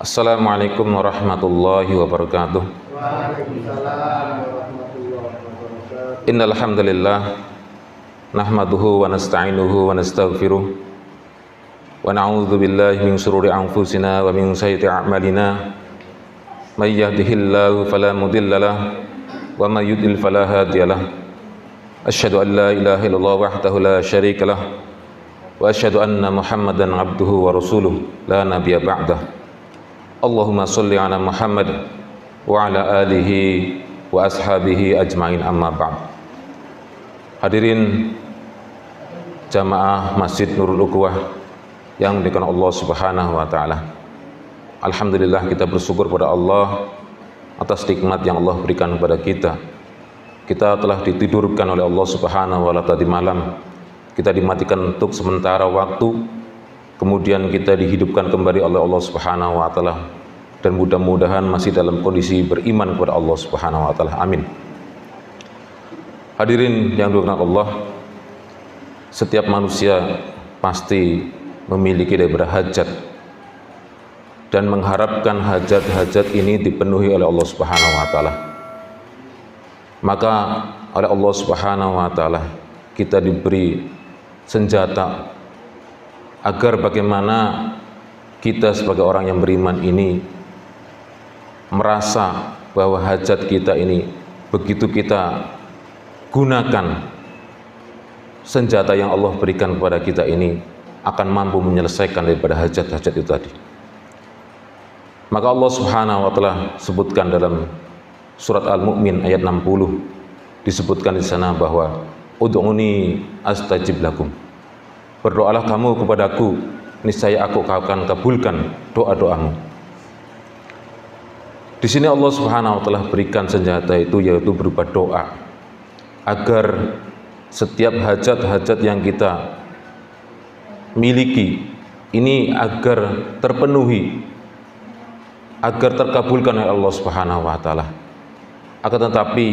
Assalamualaikum warahmatullahi wabarakatuh. Waalaikumsalam warahmatullahi wabarakatuh. Innal hamdalillah nahmaduhu wa nasta'inuhu wa nastaghfiruh wa na'udzu billahi min shururi anfusina wa min sayyiati a'malina. May yahdihillahu fala mudhillalah wa may yudlil fala hadiyalah. Asyhadu an la ilaha illallah wahdahu la syarikalah wa asyhadu anna Muhammadan abduhu wa rasuluh la nabiyya ba'dah. Allahumma sholli ala Muhammad wa ala alihi wa ashabihi ajmain, amma ba'd. Hadirin jamaah Masjid Nurul Ukhuwah yang dimuliakan Allah Subhanahu wa taala. Alhamdulillah, kita bersyukur pada Allah atas nikmat yang Allah berikan kepada kita. Kita telah ditidurkan oleh Allah Subhanahu wa taala tadi malam. Kita dimatikan untuk sementara waktu, kemudian kita dihidupkan kembali oleh Allah Subhanahu wa taala, dan mudah-mudahan masih dalam kondisi beriman kepada Allah Subhanahu wa taala. Amin. Hadirin yang dimuliakan Allah, setiap manusia pasti memiliki daripada hajat dan mengharapkan hajat-hajat ini dipenuhi oleh Allah Subhanahu wa taala. Maka oleh Allah Subhanahu wa taala kita diberi senjata agar bagaimana kita sebagai orang yang beriman ini merasa bahwa hajat kita ini, begitu kita gunakan senjata yang Allah berikan kepada kita ini, akan mampu menyelesaikan daripada hajat-hajat itu tadi. Maka Allah Subhanahu wa taala sebutkan dalam surat Al-Mu'min ayat 60, disebutkan di sana bahwa ud'uni astajib lakum. Berdoalah kamu kepadaku, niscaya aku akan kabulkan doa-doamu. Di sini Allah Subhanahu wa taala berikan senjata itu, yaitu berupa doa, agar setiap hajat-hajat yang kita miliki ini agar terpenuhi, agar terkabulkan oleh Allah Subhanahu wa taala. Akan tetapi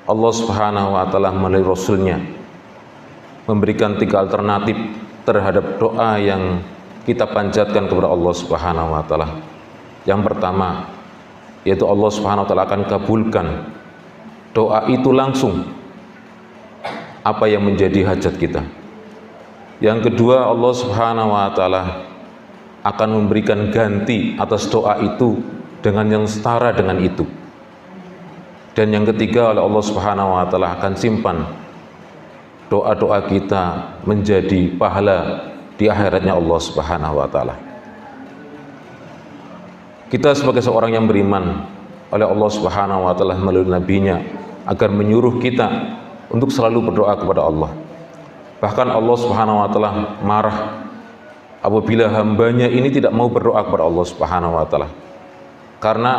Allah Subhanahu wa taala melalui Rasulnya memberikan 3 alternatif terhadap doa yang kita panjatkan kepada Allah Subhanahu wa taala. Yang pertama, yaitu Allah Subhanahu wa taala akan kabulkan doa itu langsung apa yang menjadi hajat kita. Yang kedua, Allah Subhanahu wa taala akan memberikan ganti atas doa itu dengan yang setara dengan itu. Dan yang ketiga, oleh Allah Subhanahu wa taala akan simpan doa-doa kita menjadi pahala di akhiratnya Allah Subhanahu wa taala. Kita sebagai seorang yang beriman, oleh Allah Subhanahu wa taala melalui nabinya agar menyuruh kita untuk selalu berdoa kepada Allah. Bahkan Allah Subhanahu wa taala marah apabila hambanya ini tidak mau berdoa kepada Allah Subhanahu wa taala. Karena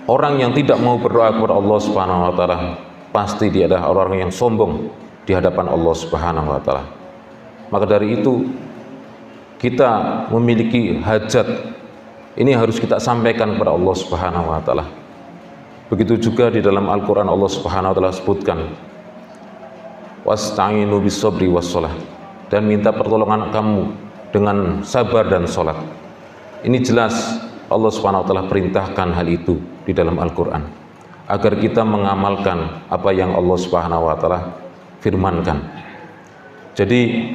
orang yang tidak mau berdoa kepada Allah Subhanahu wa taala pasti dia adalah orang yang sombong di hadapan Allah Subhanahu wa taala. Maka dari itu, kita memiliki hajat ini harus kita sampaikan kepada Allah Subhanahu wa taala. Begitu juga di dalam Al-Qur'an Allah Subhanahu wa taala sebutkan, wasta'inu bis-sabri was-shalah, dan minta pertolongan kamu dengan sabar dan salat. Ini jelas Allah Subhanahu wa taala perintahkan hal itu di dalam Al-Qur'an, agar kita mengamalkan apa yang Allah Subhanahu wa taala firmankan. Jadi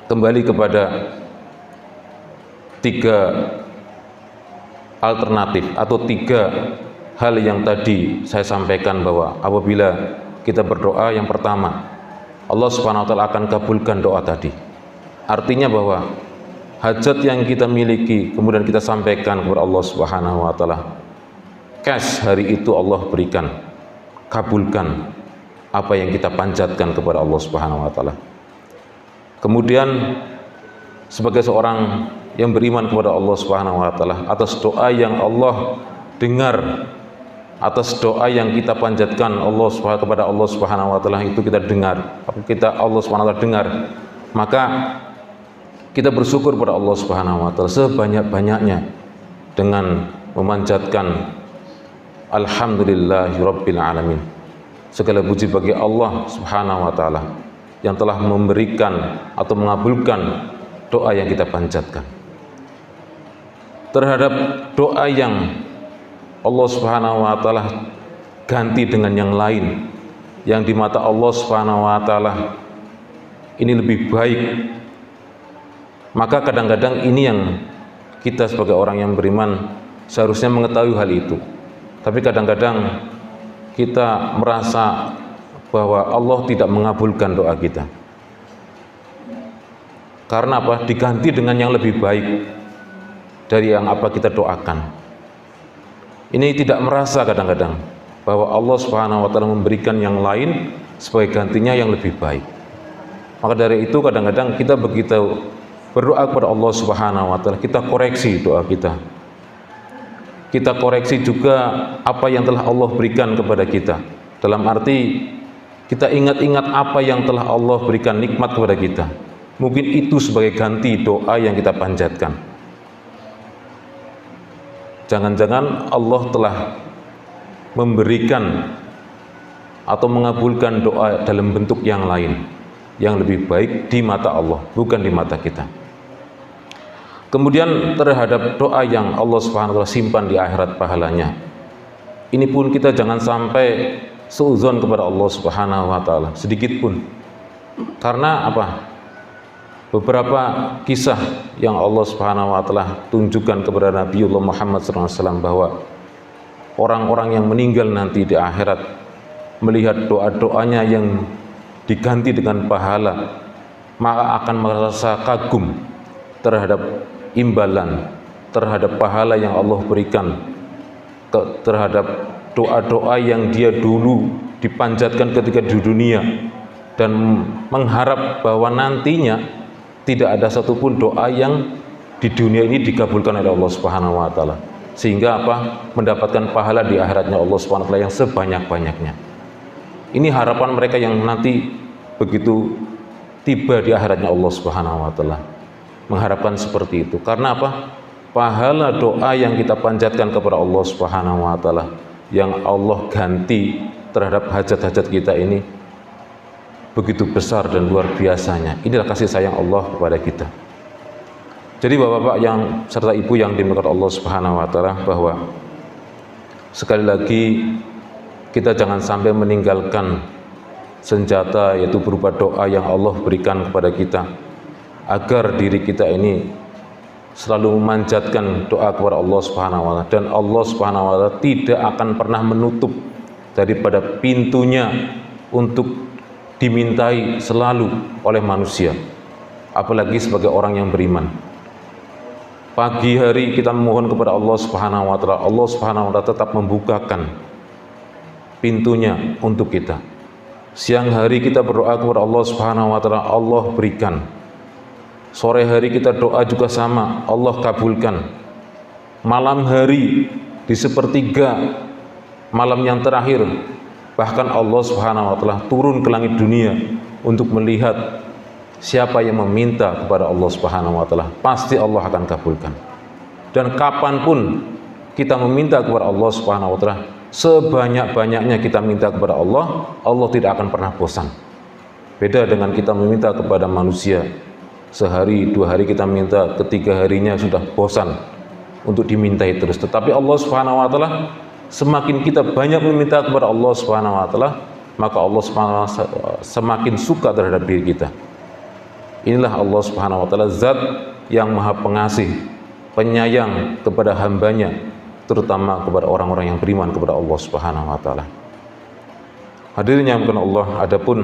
kembali kepada 3 alternatif atau 3 hal yang tadi saya sampaikan, bahwa apabila kita berdoa, yang pertama, Allah Subhanahu wa taala akan kabulkan doa tadi. Artinya bahwa hajat yang kita miliki kemudian kita sampaikan kepada Allah Subhanahu wa taala, cash hari itu Allah berikan, kabulkan apa yang kita panjatkan kepada Allah Subhanahu wa taala. Kemudian sebagai seorang yang beriman kepada Allah Subhanahu wa taala, atas doa yang Allah dengar, atas doa yang kita panjatkan kepada Allah Subhanahu wa taala itu kita dengar, Allah Subhanahu wa taala dengar, maka kita bersyukur kepada Allah Subhanahu wa taala sebanyak-banyaknya dengan memanjatkan alhamdulillahirabbil alamin. Segala puji bagi Allah Subhanahu wa taala yang telah memberikan atau mengabulkan doa yang kita panjatkan. terhadap doa yang Allah Subhanahu wa taala ganti dengan yang lain, yang di mata Allah Subhanahu wa taala ini lebih baik, maka kadang-kadang ini yang kita sebagai orang yang beriman seharusnya mengetahui hal itu. Tapi kadang-kadang kita merasa bahwa Allah tidak mengabulkan doa kita. Karena apa? Diganti dengan yang lebih baik dari yang apa kita doakan. Ini tidak merasa kadang-kadang bahwa Allah Subhanahu wa taala memberikan yang lain sebagai gantinya yang lebih baik. Maka dari itu kadang-kadang kita begitu berdoa kepada Allah Subhanahu wa taala, kita koreksi doa kita. Kita koreksi juga apa yang telah Allah berikan kepada kita. Dalam arti kita ingat-ingat apa yang telah Allah berikan nikmat kepada kita. Mungkin itu sebagai ganti doa yang kita panjatkan. Jangan-jangan Allah telah memberikan atau mengabulkan doa dalam bentuk yang lain, yang lebih baik di mata Allah, bukan di mata kita. Kemudian terhadap doa yang Allah Subhanahu wa taala simpan di akhirat pahalanya, ini pun kita jangan sampai suudzon kepada Allah Subhanahu wa taala sedikit pun. Karena apa? Beberapa kisah yang Allah Subhanahu wa taala tunjukkan kepada Nabiullah Muhammad SAW bahwa orang-orang yang meninggal nanti di akhirat melihat doa-doanya yang diganti dengan pahala, maka akan merasa kagum terhadap imbalan, terhadap pahala yang Allah berikan, terhadap doa-doa yang dia dulu dipanjatkan ketika di dunia, dan mengharap bahwa nantinya tidak ada satupun doa yang di dunia ini dikabulkan oleh Allah Subhanahu wa taala, sehingga apa? Mendapatkan pahala di akhiratnya Allah Subhanahu wa taala yang sebanyak-banyaknya. Ini harapan mereka yang nanti begitu tiba di akhiratnya Allah Subhanahu wa taala, mengharapkan seperti itu. Karena apa? Pahala doa yang kita panjatkan kepada Allah Subhanahu wa taala yang Allah ganti terhadap hajat-hajat kita ini begitu besar dan luar biasanya. Inilah kasih sayang Allah kepada kita. Jadi bapak-bapak yang serta ibu yang dimuliakan Allah Subhanahu wa taala, bahwa sekali lagi kita jangan sampai meninggalkan senjata, yaitu berupa doa yang Allah berikan kepada kita, agar diri kita ini selalu memanjatkan doa kepada Allah Subhanahu wa taala, dan Allah Subhanahu wa taala tidak akan pernah menutup daripada pintunya untuk dimintai selalu oleh manusia, apalagi sebagai orang yang beriman. Pagi hari kita memohon kepada Allah Subhanahu wa taala, Allah Subhanahu wa taala tetap membukakan pintunya untuk kita. Siang hari kita berdoa kepada Allah Subhanahu wa taala, Allah berikan. Sore hari kita doa juga sama, Allah kabulkan. Malam hari di sepertiga malam yang terakhir, bahkan Allah Subhanahu wa taala turun ke langit dunia untuk melihat siapa yang meminta kepada Allah Subhanahu wa taala, pasti Allah akan kabulkan. Dan kapanpun kita meminta kepada Allah Subhanahu wa taala, sebanyak-banyaknya kita minta kepada Allah, Allah tidak akan pernah bosan. Beda dengan kita meminta kepada manusia, sehari, 2 hari kita minta, ketiga harinya sudah bosan untuk dimintai terus. Tetapi Allah Subhanahu wa taala, semakin kita banyak meminta kepada Allah Subhanahu wa taala, maka Allah Subhanahu wa taala semakin suka terhadap diri kita. Inilah Allah Subhanahu wa taala, zat yang maha pengasih, penyayang kepada hambanya, terutama kepada orang-orang yang beriman kepada Allah Subhanahu wa taala. Hadirin yang dimuliakan Allah, adapun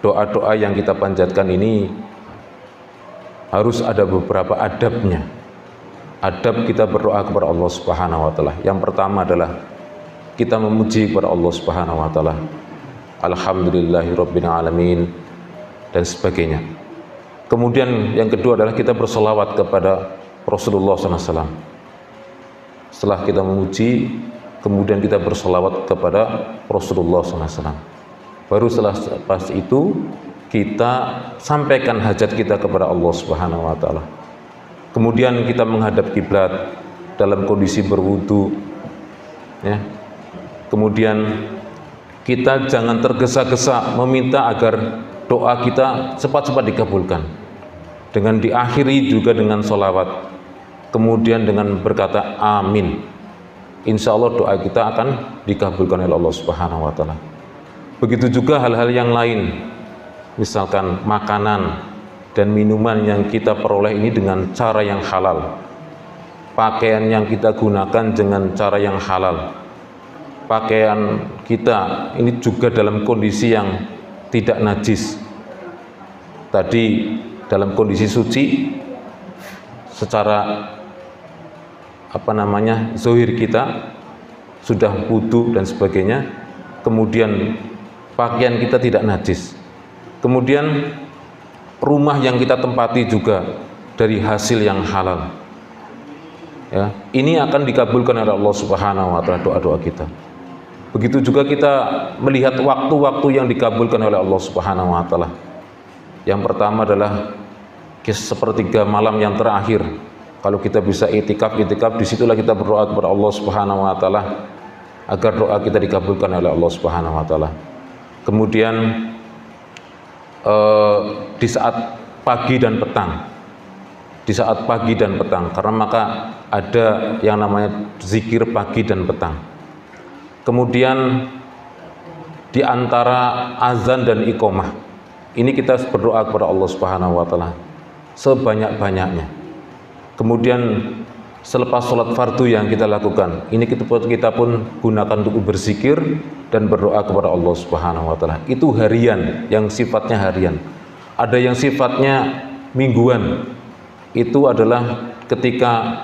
doa-doa yang kita panjatkan ini harus ada beberapa adabnya. Adab kita berdoa kepada Allah Subhanahu wa taala. Yang pertama adalah kita memuji kepada Allah Subhanahu wa taala. Alhamdulillahirabbil alamin dan sebagainya. Kemudian yang kedua adalah kita berselawat kepada Rasulullah SAW. Setelah kita memuji, kemudian kita berselawat kepada Rasulullah SAW. Baru setelah pas itu kita sampaikan hajat kita kepada Allah Subhanahu wa taala. Kemudian kita menghadap kiblat dalam kondisi berwudu, ya. Kemudian kita jangan tergesa-gesa meminta agar doa kita cepat-cepat dikabulkan. Dengan diakhiri juga dengan sholawat kemudian dengan berkata amin, insya Allah doa kita akan dikabulkan oleh Allah Subhanahu wa Ta'ala. Begitu juga hal-hal yang lain, misalkan makanan dan minuman yang kita peroleh ini dengan cara yang halal, pakaian yang kita gunakan dengan cara yang halal, pakaian kita ini juga dalam kondisi yang tidak najis, tadi dalam kondisi suci secara zahir kita sudah wudu dan sebagainya, kemudian pakaian kita tidak najis, kemudian rumah yang kita tempati juga dari hasil yang halal, ya, ini akan dikabulkan oleh Allah Subhanahu wa Ta'ala doa-doa kita. Begitu juga kita melihat waktu-waktu yang dikabulkan oleh Allah Subhanahu wa Ta'ala. Yang pertama adalah sepertiga malam yang terakhir. Kalau kita bisa itikaf, disitulah kita berdoa kepada Allah Subhanahu wa Ta'ala agar doa kita dikabulkan oleh Allah Subhanahu wa Ta'ala. Kemudian di saat pagi dan petang, karena maka ada yang namanya zikir pagi dan petang. Kemudian di antara azan dan iqamah, ini kita berdoa kepada Allah Subhanahu wa Ta'ala sebanyak-banyaknya. Kemudian selepas sholat fardu yang kita lakukan, ini kita pun gunakan untuk berzikir dan berdoa kepada Allah Subhanahu wa Ta'ala. Itu harian, yang sifatnya harian. Ada yang sifatnya mingguan, itu adalah ketika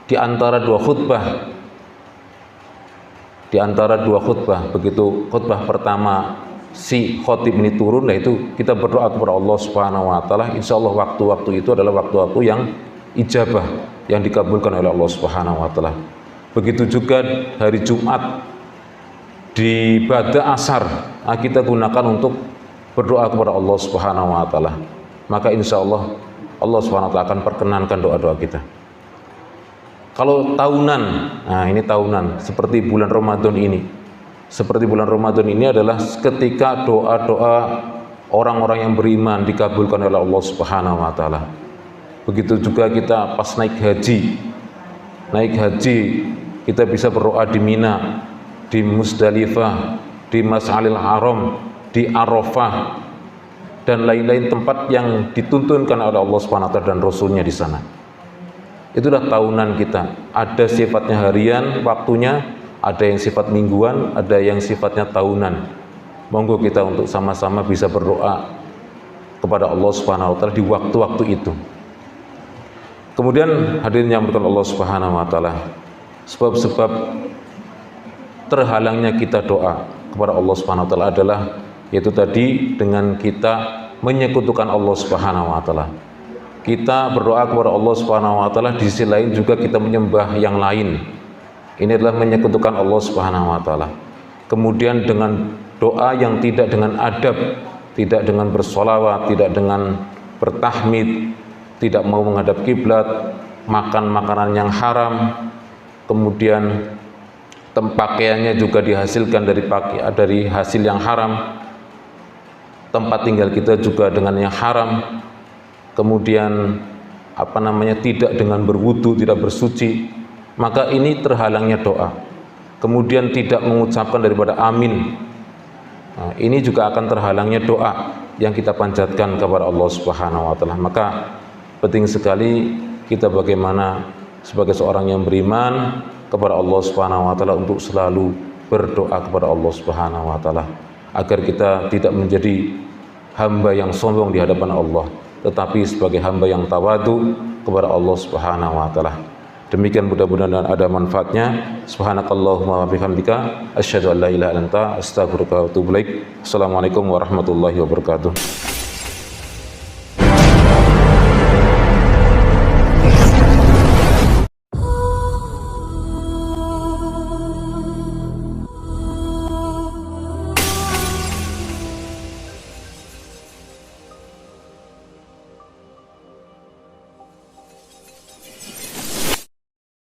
di antara dua khutbah, begitu khutbah pertama si khotib ini turun, nah itu kita berdoa kepada Allah Subhanahu wa Ta'ala. Insya Allah waktu-waktu itu adalah waktu-waktu yang ijabah, yang dikabulkan oleh Allah Subhanahu wa Ta'ala. Begitu juga hari Jumat di ba'da asar, kita gunakan untuk berdoa kepada Allah Subhanahu wa Ta'ala. Maka insya Allah Allah Subhanahu wa Ta'ala akan perkenankan doa-doa kita. Kalau tahunan, nah ini tahunan, seperti bulan Ramadan ini. Seperti bulan Ramadan ini adalah ketika doa-doa orang-orang yang beriman dikabulkan oleh Allah Subhanahu wa Ta'ala. Begitu juga kita pas naik haji kita bisa berdoa di Mina, di Musdalifah, di Mas'alil Haram, di Arafah, dan lain-lain tempat yang dituntunkan oleh Allah Subhanahu wa Ta'ala dan Rasulnya di sana. Itulah tahunan kita. Ada sifatnya harian waktunya, ada yang sifat mingguan, ada yang sifatnya tahunan. Monggo kita untuk sama-sama bisa berdoa kepada Allah Subhanahu wa Ta'ala di waktu-waktu itu. Kemudian hadirin yang berkenan Allah Subhanahu wa Ta'ala, sebab-sebab terhalangnya kita doa kepada Allah Subhanahu wa Ta'ala adalah yaitu tadi dengan kita menyekutukan Allah Subhanahu wa Ta'ala. Kita berdoa kepada Allah Subhanahu wa Ta'ala, di sisi lain juga kita menyembah yang lain. Ini adalah menyekutukan Allah Subhanahu wa Ta'ala. Kemudian dengan doa yang tidak dengan adab, tidak dengan bersolawat, tidak dengan bertahmid, tidak mau menghadap kiblat, makan makanan yang haram, kemudian pakaiannya juga dihasilkan dari hasil yang haram, tempat tinggal kita juga dengan yang haram, kemudian tidak dengan berwudu, tidak bersuci, maka ini terhalangnya doa. Kemudian tidak mengucapkan daripada amin, nah, ini juga akan terhalangnya doa yang kita panjatkan kepada Allah Subhanahu wa Ta'ala. Maka penting sekali kita bagaimana sebagai seorang yang beriman kepada Allah Subhanahu wa Ta'ala untuk selalu berdoa kepada Allah Subhanahu wa Ta'ala agar kita tidak menjadi hamba yang sombong di hadapan Allah, tetapi sebagai hamba yang tawadu kepada Allah Subhanahu wa Ta'ala. Demikian mudah-mudahan ada manfaatnya. Subhanakallahumma wa bihamdika asyhadu an la ilaha illa anta astaghfiruka wa atubu ilaik. Assalamualaikum warahmatullahi wabarakatuh.